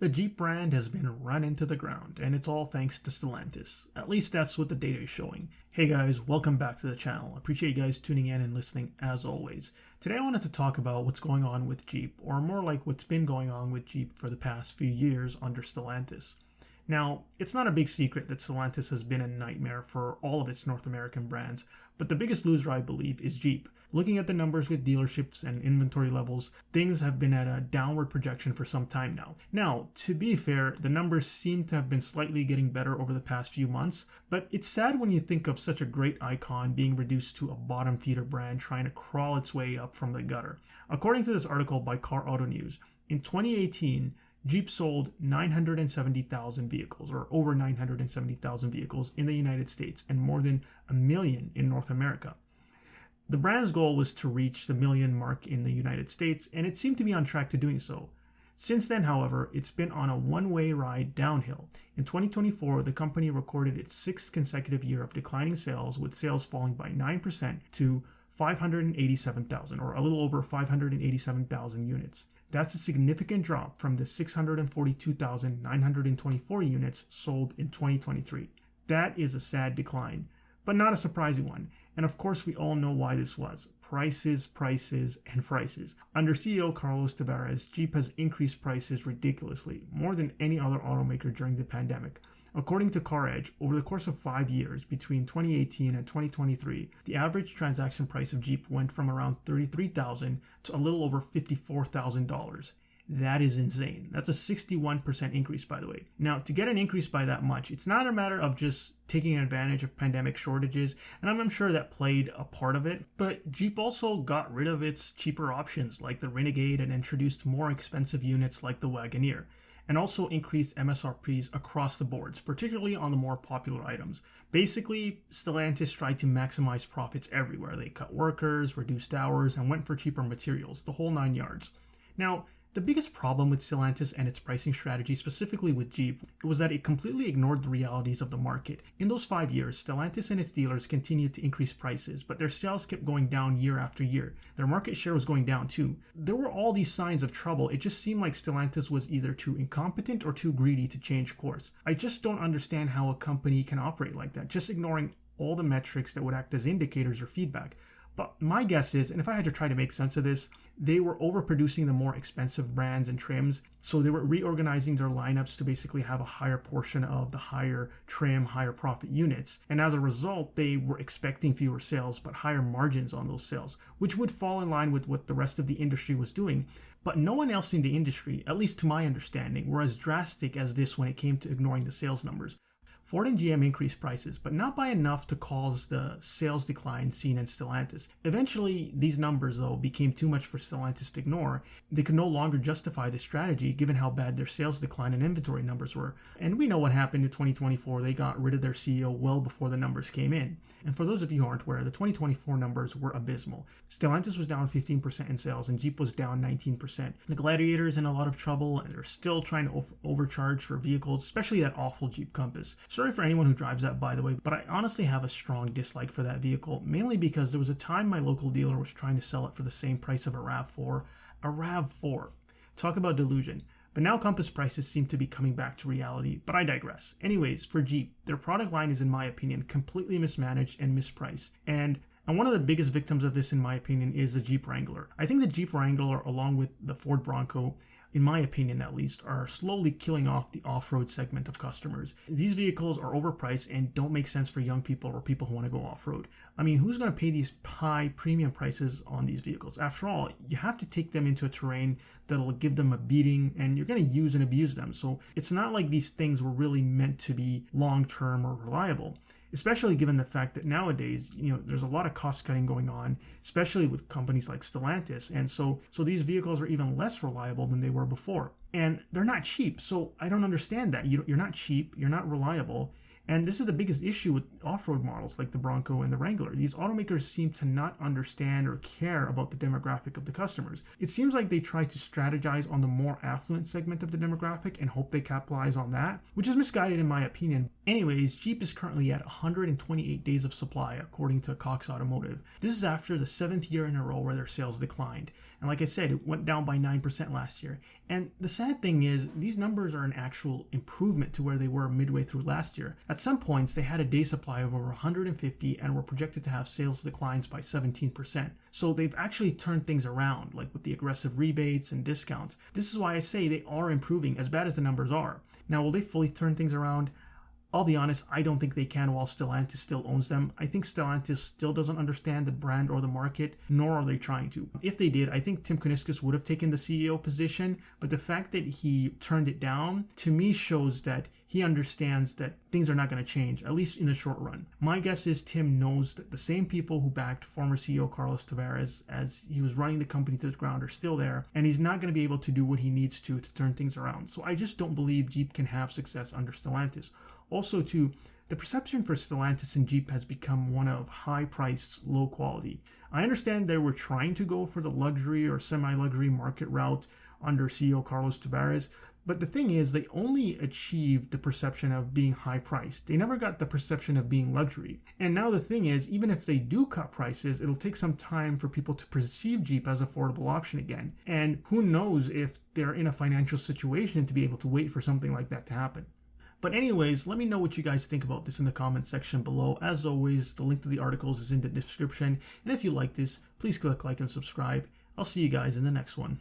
The Jeep brand has been run into the ground, and it's all thanks to Stellantis. At least that's what the data is showing. Hey guys, welcome back to the channel. I appreciate you guys tuning in and listening as always. Today I wanted to talk about what's going on with Jeep, or more like what's been going on with Jeep for the past few years under Stellantis. Now, it's not a big secret that Stellantis has been a nightmare for all of its North American brands, but the biggest loser, I believe, is Jeep. Looking at the numbers with dealerships and inventory levels, things have been at a downward projection for some time now. Now, to be fair, the numbers seem to have been slightly getting better over the past few months, but it's sad when you think of such a great icon being reduced to a bottom feeder brand trying to crawl its way up from the gutter. According to this article by Car Auto News, in 2018, Jeep sold 970,000 vehicles, or over 970,000 vehicles in the United States, and more than a million in North America. The brand's goal was to reach the million mark in the United States, and it seemed to be on track to doing so. Since then, however, it's been on a one-way ride downhill. In 2024, the company recorded its sixth consecutive year of declining sales, with sales falling by 9% to 587,000, or a little over 587,000 units. That's a significant drop from the 642,924 units sold in 2023. That is a sad decline, but not a surprising one. And of course, we all know why this was. Prices, prices, and prices. Under CEO Carlos Tavares, Jeep has increased prices ridiculously, more than any other automaker during the pandemic. According to CarEdge, over the course of 5 years, between 2018 and 2023, the average transaction price of Jeep went from around $33,000 to a little over $54,000. That is insane. That's a 61% increase, by the way. Now, to get an increase by that much, it's not a matter of just taking advantage of pandemic shortages, and I'm sure that played a part of it, but Jeep also got rid of its cheaper options like the Renegade and introduced more expensive units like the Wagoneer, and also increased MSRPs across the boards, particularly on the more popular items. Basically, Stellantis tried to maximize profits everywhere. They cut workers, reduced hours, and went for cheaper materials, the whole 9 yards. Now, the biggest problem with Stellantis and its pricing strategy, specifically with Jeep, was that it completely ignored the realities of the market. In those 5 years, Stellantis and its dealers continued to increase prices, but their sales kept going down year after year. Their market share was going down too. There were all these signs of trouble. It just seemed like Stellantis was either too incompetent or too greedy to change course. I just don't understand how a company can operate like that, just ignoring all the metrics that would act as indicators or feedback. But my guess is, and if I had to try to make sense of this, they were overproducing the more expensive brands and trims, so they were reorganizing their lineups to basically have a higher portion of the higher trim, higher profit units. And as a result, they were expecting fewer sales, but higher margins on those sales, which would fall in line with what the rest of the industry was doing. But no one else in the industry, at least to my understanding, were as drastic as this when it came to ignoring the sales numbers. Ford and GM increased prices, but not by enough to cause the sales decline seen in Stellantis. Eventually, these numbers, though, became too much for Stellantis to ignore. They could no longer justify this strategy given how bad their sales decline and inventory numbers were. And we know what happened in 2024. They got rid of their CEO well before the numbers came in. And for those of you who aren't aware, the 2024 numbers were abysmal. Stellantis was down 15% in sales and Jeep was down 19%. The Gladiator is in a lot of trouble and they're still trying to overcharge for vehicles, especially that awful Jeep Compass. Sorry for anyone who drives that, by the way, but I honestly have a strong dislike for that vehicle, mainly because there was a time my local dealer was trying to sell it for the same price of a RAV4. A RAV4. Talk about delusion. But now Compass prices seem to be coming back to reality, but I digress. Anyways, for Jeep, their product line is, in my opinion, completely mismanaged and mispriced. And one of the biggest victims of this, in my opinion, is the Jeep Wrangler. I think the Jeep Wrangler, along with the Ford Bronco, in my opinion at least, are slowly killing off the off-road segment of customers. These vehicles are overpriced and don't make sense for young people or people who want to go off-road. I mean, who's going to pay these high premium prices on these vehicles? After all, you have to take them into a terrain that'll give them a beating and you're going to use and abuse them. So it's not like these things were really meant to be long-term or reliable. Especially given the fact that nowadays, there's a lot of cost cutting going on, especially with companies like Stellantis. And so these vehicles are even less reliable than they were before. And they're not cheap. So I don't understand that. You're not cheap, you're not reliable, And this is the biggest issue with off-road models like the Bronco and the Wrangler. These automakers seem to not understand or care about the demographic of the customers. It seems like they try to strategize on the more affluent segment of the demographic and hope they capitalize on that, which is misguided in my opinion. Anyways, Jeep is currently at 128 days of supply according to Cox Automotive. This is after the 7th year in a row where their sales declined. And like I said, it went down by 9% last year. And the sad thing is, these numbers are an actual improvement to where they were midway through last year. At some points, they had a day supply of over 150 and were projected to have sales declines by 17%. So they've actually turned things around, like with the aggressive rebates and discounts. This is why I say they are improving, as bad as the numbers are. Now, will they fully turn things around? I'll be honest, I don't think they can while Stellantis still owns them. I think Stellantis still doesn't understand the brand or the market, nor are they trying to. If they did, I think Tim Kuniskis would have taken the CEO position, but the fact that he turned it down, to me shows that he understands that things are not going to change, at least in the short run. My guess is Tim knows that the same people who backed former CEO Carlos Tavares as he was running the company to the ground are still there, and he's not going to be able to do what he needs to turn things around. So I just don't believe Jeep can have success under Stellantis. Also, too, the perception for Stellantis and Jeep has become one of high-priced, low quality. I understand they were trying to go for the luxury or semi-luxury market route under CEO Carlos Tavares, but the thing is, they only achieved the perception of being high-priced. They never got the perception of being luxury. And now the thing is, even if they do cut prices, it'll take some time for people to perceive Jeep as an affordable option again. And who knows if they're in a financial situation to be able to wait for something like that to happen. But anyways, let me know what you guys think about this in the comment section below. As always, the link to the articles is in the description. And if you like this, please click like and subscribe. I'll see you guys in the next one.